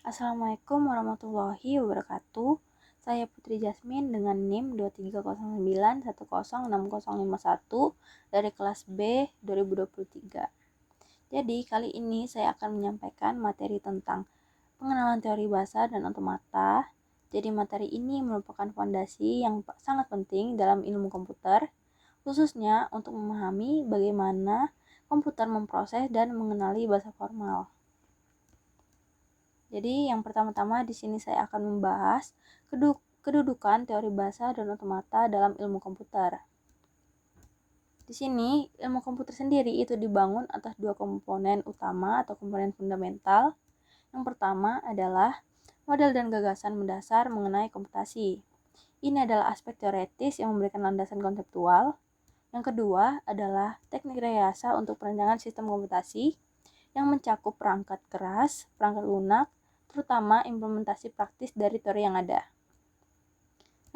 Assalamualaikum warahmatullahi wabarakatuh. Saya Putri Jasmine dengan NIM 2309106051 dari kelas B 2023. Jadi, kali ini saya akan menyampaikan materi tentang pengenalan teori bahasa dan otomata. Jadi, materi ini merupakan fondasi yang sangat penting dalam ilmu komputer, khususnya untuk memahami bagaimana komputer memproses dan mengenali bahasa formal. Jadi yang pertama-tama di sini saya akan membahas kedudukan teori bahasa dan otomata dalam ilmu komputer. Di sini ilmu komputer sendiri itu dibangun atas dua komponen utama atau komponen fundamental. Yang pertama adalah model dan gagasan mendasar mengenai komputasi. Ini adalah aspek teoretis yang memberikan landasan konseptual. Yang kedua adalah teknik rekayasa untuk perancangan sistem komputasi yang mencakup perangkat keras, perangkat lunak, terutama implementasi praktis dari teori yang ada.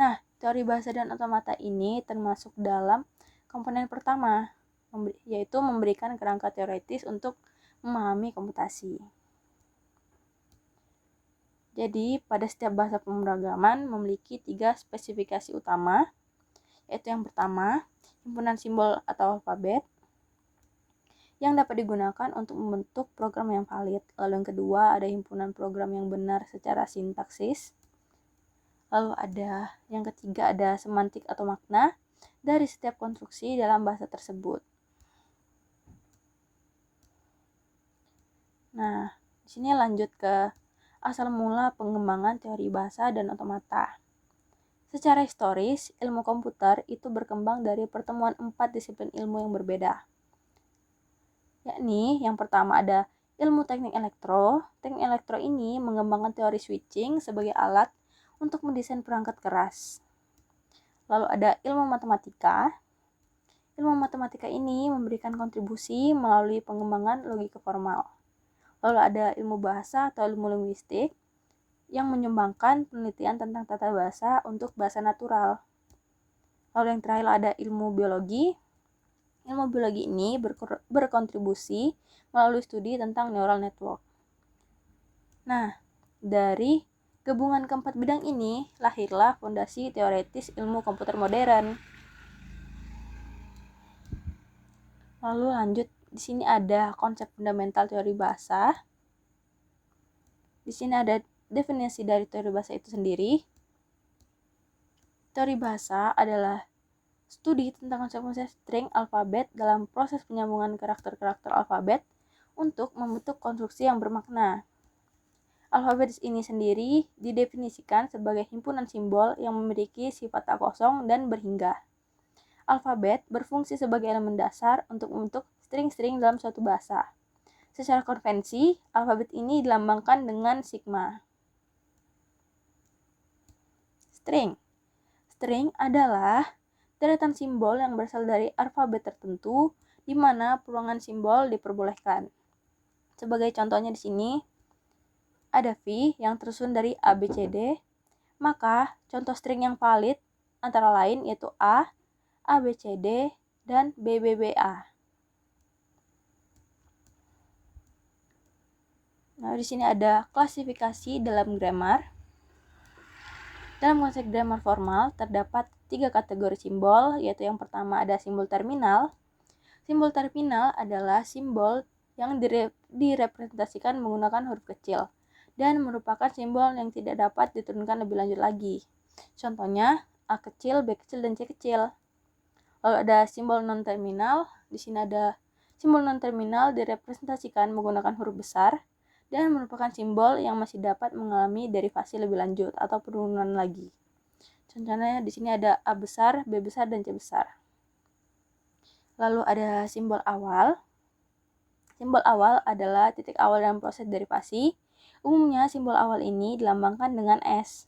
Nah, teori bahasa dan otomata ini termasuk dalam komponen pertama, yaitu memberikan kerangka teoretis untuk memahami komputasi. Jadi, pada setiap bahasa pemrograman memiliki 3 spesifikasi utama, yaitu yang pertama, himpunan simbol atau alfabet, yang dapat digunakan untuk membentuk program yang valid. Lalu yang kedua, ada himpunan program yang benar secara sintaksis. Lalu yang ketiga, ada semantik atau makna dari setiap konstruksi dalam bahasa tersebut. Nah, di sini lanjut ke asal mula pengembangan teori bahasa dan otomata. Secara historis, ilmu komputer itu berkembang dari pertemuan 4 disiplin ilmu yang berbeda. Yakni yang pertama ada ilmu teknik elektro. Teknik elektro ini mengembangkan teori switching sebagai alat untuk mendesain perangkat keras. Lalu ada ilmu matematika. Ilmu matematika ini memberikan kontribusi melalui pengembangan logika formal. Lalu ada ilmu bahasa atau ilmu linguistik yang menyumbangkan penelitian tentang tata bahasa untuk bahasa natural. Lalu yang terakhir ada ilmu biologi. Ilmu biologi ini berkontribusi melalui studi tentang neural network. Nah, dari gabungan keempat bidang ini lahirlah fondasi teoretis ilmu komputer modern. Lalu lanjut, di sini ada konsep fundamental teori bahasa. Di sini ada definisi dari teori bahasa itu sendiri. Teori bahasa adalah studi tentang konsep-konsep string alfabet dalam proses penyambungan karakter-karakter alfabet untuk membentuk konstruksi yang bermakna. Alfabet ini sendiri didefinisikan sebagai himpunan simbol yang memiliki sifat tak kosong dan berhingga. Alfabet berfungsi sebagai elemen dasar untuk membentuk string-string dalam suatu bahasa. Secara konvensi, alfabet ini dilambangkan dengan sigma. String. String adalah deretan simbol yang berasal dari alfabet tertentu di mana peluangan simbol diperbolehkan. Sebagai contohnya di sini ada V yang tersusun dari A, B, C, D. Maka contoh string yang valid antara lain yaitu A, A, B, C, D, dan B, B, B, A. Nah, di sini ada klasifikasi dalam grammar. Dalam konteks grammar formal terdapat 3 kategori simbol, yaitu yang pertama ada simbol terminal. Simbol terminal adalah simbol yang direpresentasikan menggunakan huruf kecil dan merupakan simbol yang tidak dapat diturunkan lebih lanjut lagi. Contohnya A kecil, B kecil, dan C kecil. Lalu ada simbol non-terminal. Di sini ada simbol non-terminal direpresentasikan menggunakan huruf besar dan merupakan simbol yang masih dapat mengalami derivasi lebih lanjut atau penurunan lagi. Contohnya di sini ada A besar, B besar, dan C besar. Lalu ada simbol awal. Simbol awal adalah titik awal dalam proses derivasi. Umumnya simbol awal ini dilambangkan dengan S.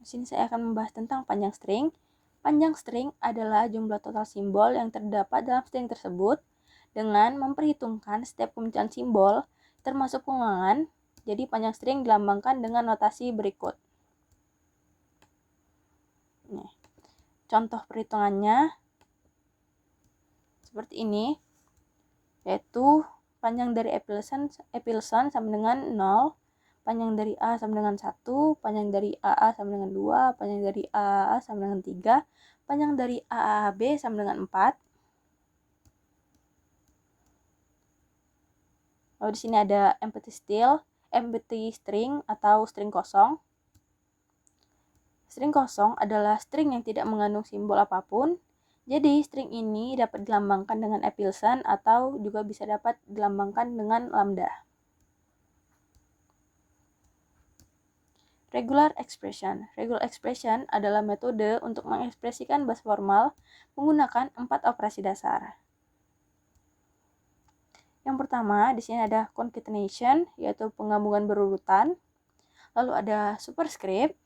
Di sini saya akan membahas tentang panjang string. Panjang string adalah jumlah total simbol yang terdapat dalam string tersebut dengan memperhitungkan setiap pemecahan simbol termasuk pengulangan. Jadi panjang string dilambangkan dengan notasi berikut. Nih, contoh perhitungannya seperti ini. yaitu panjang dari epsilon sama dengan 0, panjang dari A sama dengan 1, panjang dari AA sama dengan 2, panjang dari AA sama dengan 3, panjang dari AAB sama dengan 4. Lalu di sini ada empty string atau string kosong. String kosong adalah string yang tidak mengandung simbol apapun. Jadi, string ini dapat dilambangkan dengan epsilon atau juga bisa dapat dilambangkan dengan lambda. Regular expression. Regular expression adalah metode untuk mengekspresikan bahasa formal menggunakan 4 operasi dasar. Yang pertama, di sini ada concatenation, yaitu penggabungan berurutan. Lalu ada superscript,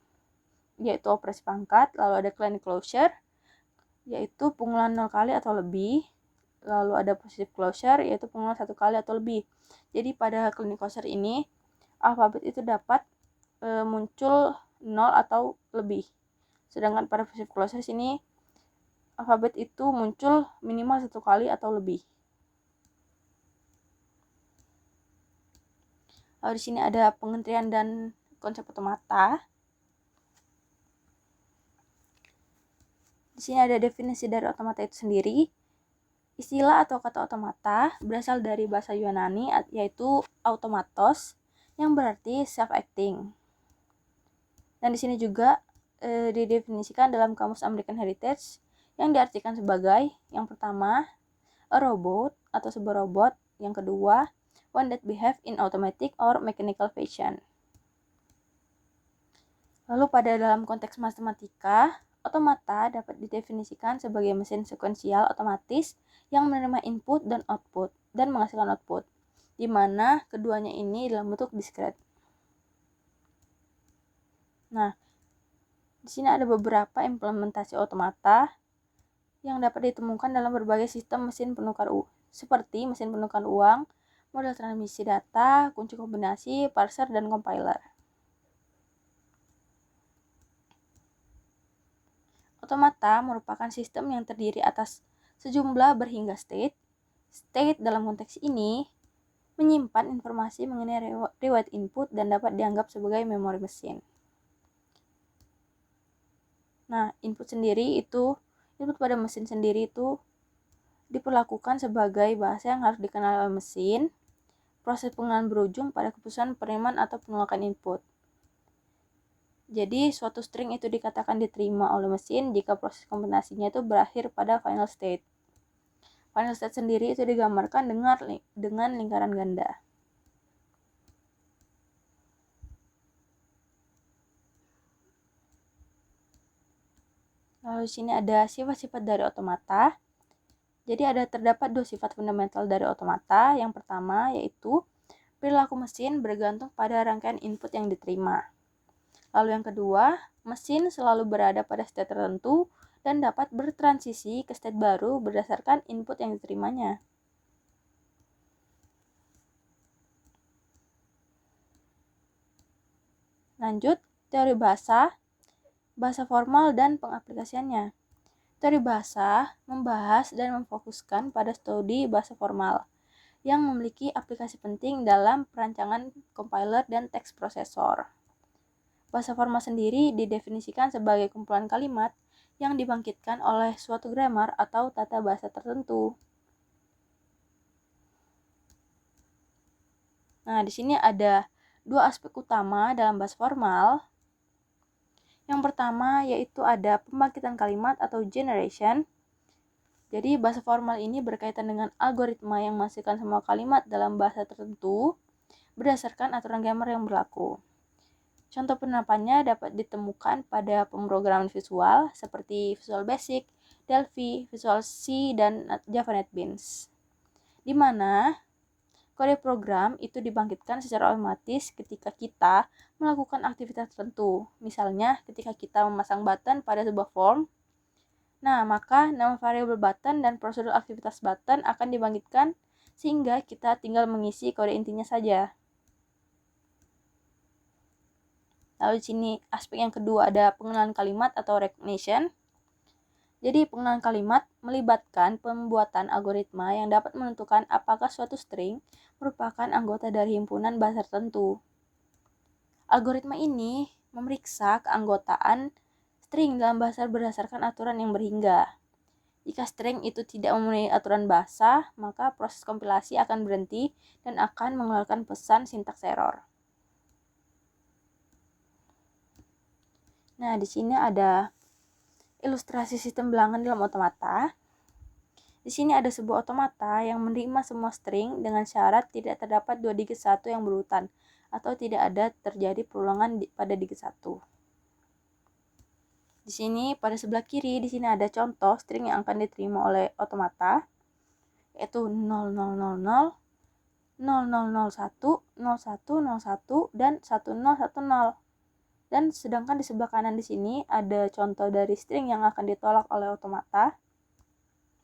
yaitu operasi pangkat. Lalu ada clean closure, yaitu pengulangan 0 kali atau lebih. Lalu ada positive closure, yaitu pengulangan 1 kali atau lebih. Jadi pada clean closure ini, alfabet itu dapat muncul 0 atau lebih. Sedangkan pada positive closure sini, alfabet itu muncul minimal 1 kali atau lebih. Lalu di sini ada pengertian dan konsep otomata. Di sini ada definisi dari otomata itu sendiri. Istilah atau kata otomata berasal dari bahasa Yunani, yaitu automatos, yang berarti self-acting. Dan di sini juga didefinisikan dalam Kamus American Heritage yang diartikan sebagai yang pertama, a robot atau sebuah robot. Yang kedua, one that behave in automatic or mechanical fashion. Lalu pada dalam konteks matematika, otomata dapat didefinisikan sebagai mesin sekuensial otomatis yang menerima input dan output dan menghasilkan output, di mana keduanya ini dalam bentuk diskret. Nah, di sini ada beberapa implementasi otomata yang dapat ditemukan dalam berbagai sistem mesin penukar seperti mesin penukar uang, model transmisi data, kunci kombinasi, parser, dan compiler. Otomata merupakan sistem yang terdiri atas sejumlah berhingga state. State dalam konteks ini menyimpan informasi mengenai riwayat input dan dapat dianggap sebagai memori mesin. Nah, input pada mesin sendiri itu diperlakukan sebagai bahasa yang harus dikenal oleh mesin. Proses pengenalan berujung pada keputusan penerimaan atau penolakan input. Jadi, suatu string itu dikatakan diterima oleh mesin jika proses kombinasinya itu berakhir pada final state. Final state sendiri itu digambarkan dengan lingkaran ganda. Lalu di sini ada sifat-sifat dari otomata. Jadi terdapat 2 sifat fundamental dari otomata. Yang pertama yaitu perilaku mesin bergantung pada rangkaian input yang diterima. Lalu yang kedua, mesin selalu berada pada state tertentu dan dapat bertransisi ke state baru berdasarkan input yang diterimanya. Lanjut, teori bahasa formal dan pengaplikasiannya. Teori bahasa membahas dan memfokuskan pada studi bahasa formal yang memiliki aplikasi penting dalam perancangan compiler dan teks prosesor. Bahasa formal sendiri didefinisikan sebagai kumpulan kalimat yang dibangkitkan oleh suatu grammar atau tata bahasa tertentu. Nah, di sini ada 2 aspek utama dalam bahasa formal. Yang pertama yaitu ada pembangkitan kalimat atau generation. Jadi bahasa formal ini berkaitan dengan algoritma yang menghasilkan semua kalimat dalam bahasa tertentu berdasarkan aturan grammar yang berlaku. Contoh penerapannya dapat ditemukan pada pemrograman visual seperti Visual Basic, Delphi, Visual C, dan Java NetBeans. Di mana kode program itu dibangkitkan secara otomatis ketika kita melakukan aktivitas tertentu. Misalnya ketika kita memasang button pada sebuah form. Nah, maka nama variabel button dan prosedur aktivitas button akan dibangkitkan sehingga kita tinggal mengisi kode intinya saja. Lalu di sini aspek yang kedua ada pengenalan kalimat atau recognition. Jadi pengenalan kalimat melibatkan pembuatan algoritma yang dapat menentukan apakah suatu string merupakan anggota dari himpunan bahasa tertentu. Algoritma ini memeriksa keanggotaan string dalam bahasa berdasarkan aturan yang berhingga. Jika string itu tidak memenuhi aturan bahasa, maka proses kompilasi akan berhenti dan akan mengeluarkan pesan sintaks error. Nah, di sini ada ilustrasi sistem bilangan dalam otomata. Di sini ada sebuah otomata yang menerima semua string dengan syarat tidak terdapat dua digit satu yang berurutan atau tidak ada terjadi perulangan pada digit satu. Di sini pada sebelah kiri di sini ada contoh string yang akan diterima oleh otomata, yaitu 0000, 0001, 0101 dan 1010. Dan sedangkan di sebelah kanan di sini ada contoh dari string yang akan ditolak oleh otomata,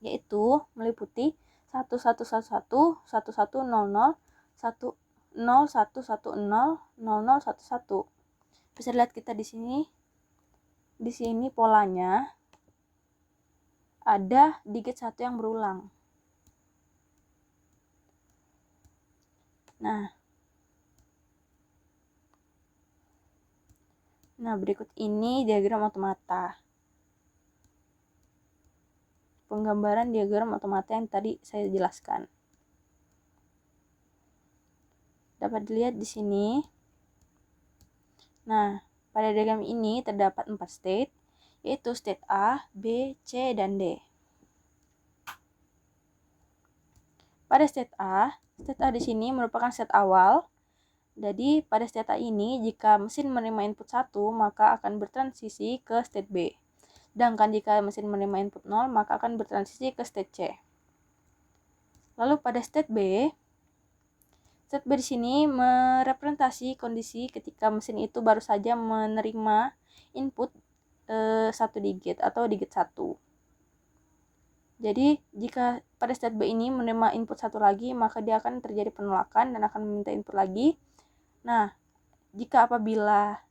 yaitu meliputi 1111, 1100, 0110, 0011. Bisa lihat kita di sini. Di sini polanya ada digit satu yang berulang. Nah, berikut ini diagram otomata. Penggambaran diagram otomata yang tadi saya jelaskan. Dapat dilihat di sini. Nah, pada diagram ini terdapat 4 state, yaitu state A, B, C, dan D. Pada state A di sini merupakan state awal. Jadi, pada state A ini, jika mesin menerima input 1, maka akan bertransisi ke state B. Sedangkan jika mesin menerima input 0, maka akan bertransisi ke state C. Lalu pada state B di sini merepresentasi kondisi ketika mesin itu baru saja menerima input 1 digit atau digit 1. Jadi, jika pada state B ini menerima input 1 lagi, maka dia akan terjadi penolakan dan akan meminta input lagi. Nah, jika apabila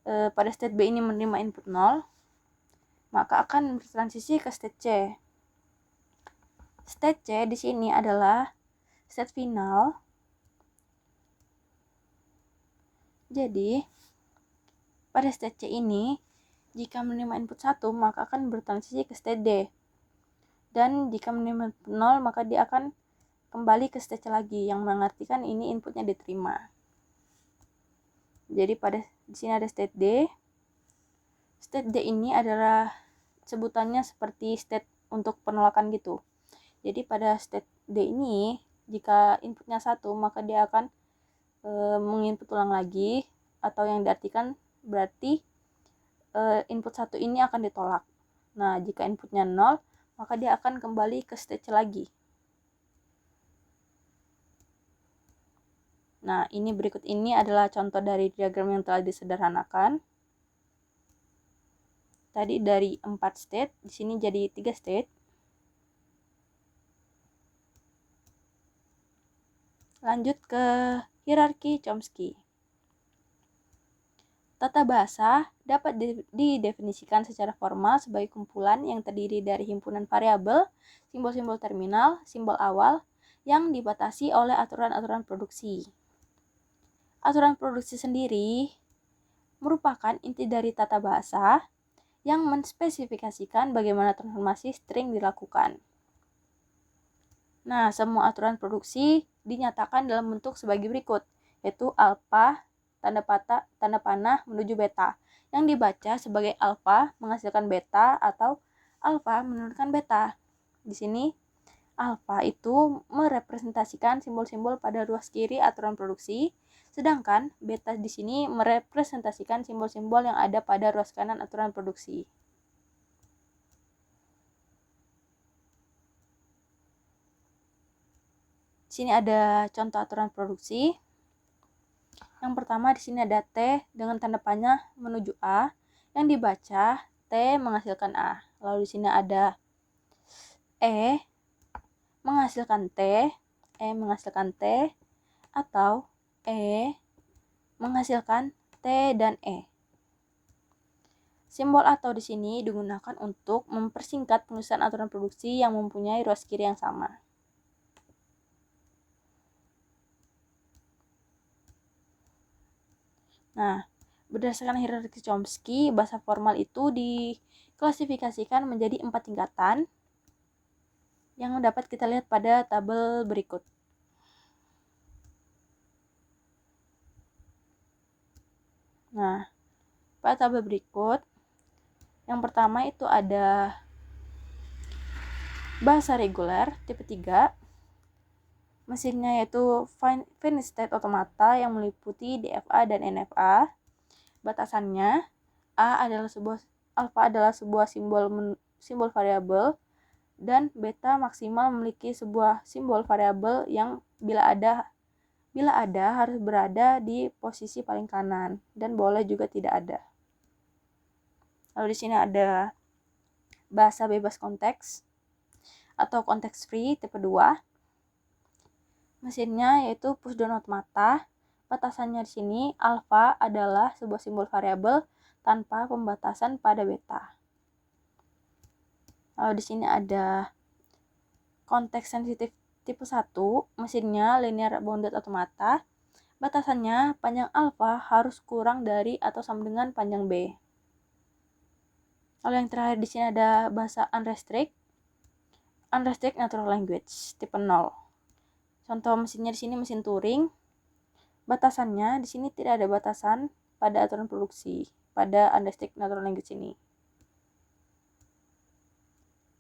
pada state B ini menerima input 0, maka akan bertransisi ke state C. State C di sini adalah state final. Jadi, pada state C ini, jika menerima input 1, maka akan bertransisi ke state D. Dan jika menerima input 0, maka dia akan kembali ke state C lagi, yang mengartikan ini inputnya diterima. Jadi, di sini ada state D. State D ini adalah sebutannya seperti state untuk penolakan gitu. Jadi pada state D ini, jika inputnya 1, maka dia akan menginput ulang lagi, atau yang diartikan berarti input 1 ini akan ditolak. Nah, jika inputnya 0, maka dia akan kembali ke state C lagi. Nah, ini berikut ini adalah contoh dari diagram yang telah disederhanakan. Tadi dari 4 state, di sini jadi 3 state. Lanjut ke hierarki Chomsky. Tata bahasa dapat didefinisikan secara formal sebagai kumpulan yang terdiri dari himpunan variabel, simbol-simbol terminal, simbol awal, yang dibatasi oleh aturan-aturan produksi. Aturan produksi sendiri merupakan inti dari tata bahasa yang menspesifikasikan bagaimana transformasi string dilakukan. Nah, semua aturan produksi dinyatakan dalam bentuk sebagai berikut, yaitu alpha, tanda panah menuju beta, yang dibaca sebagai alpha menghasilkan beta atau alpha menurunkan beta. Di sini, alpha itu merepresentasikan simbol-simbol pada ruas kiri aturan produksi, sedangkan beta di sini merepresentasikan simbol-simbol yang ada pada ruas kanan aturan produksi. Di sini ada contoh aturan produksi. Yang pertama di sini ada T dengan tanda panah menuju A, yang dibaca T menghasilkan A. Lalu di sini ada E menghasilkan T, atau E menghasilkan T dan E. Simbol atau di sini digunakan untuk mempersingkat penulisan aturan produksi yang mempunyai ruas kiri yang sama. Nah, berdasarkan hierarki Chomsky, bahasa formal itu diklasifikasikan menjadi 4 tingkatan yang dapat kita lihat pada tabel berikut. Nah, pada tabel berikut, yang pertama itu ada bahasa reguler tipe 3. Mesinnya yaitu finite state automata yang meliputi DFA dan NFA. Batasannya alpha adalah sebuah simbol variabel dan beta maksimal memiliki sebuah simbol variabel yang bila ada harus berada di posisi paling kanan dan boleh juga tidak ada. Lalu di sini ada bahasa bebas konteks atau konteks free tipe 2. Mesinnya yaitu push down automata. Batasannya di sini alpha adalah sebuah simbol variabel tanpa pembatasan pada beta. Lalu di sini ada konteks sensitif tipe 1, mesinnya linear bounded automata. Batasannya panjang alpha harus kurang dari atau sama dengan panjang B. Lalu yang terakhir di sini ada bahasa unrestricted natural language tipe 0. Contoh mesinnya di sini mesin Turing. Batasannya di sini tidak ada batasan pada aturan produksi pada unrestricted natural language ini.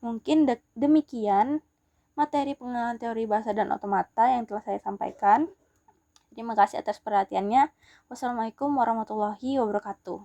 Mungkin demikian materi pengenalan teori bahasa dan otomata yang telah saya sampaikan. Terima kasih atas perhatiannya. Wassalamualaikum warahmatullahi wabarakatuh.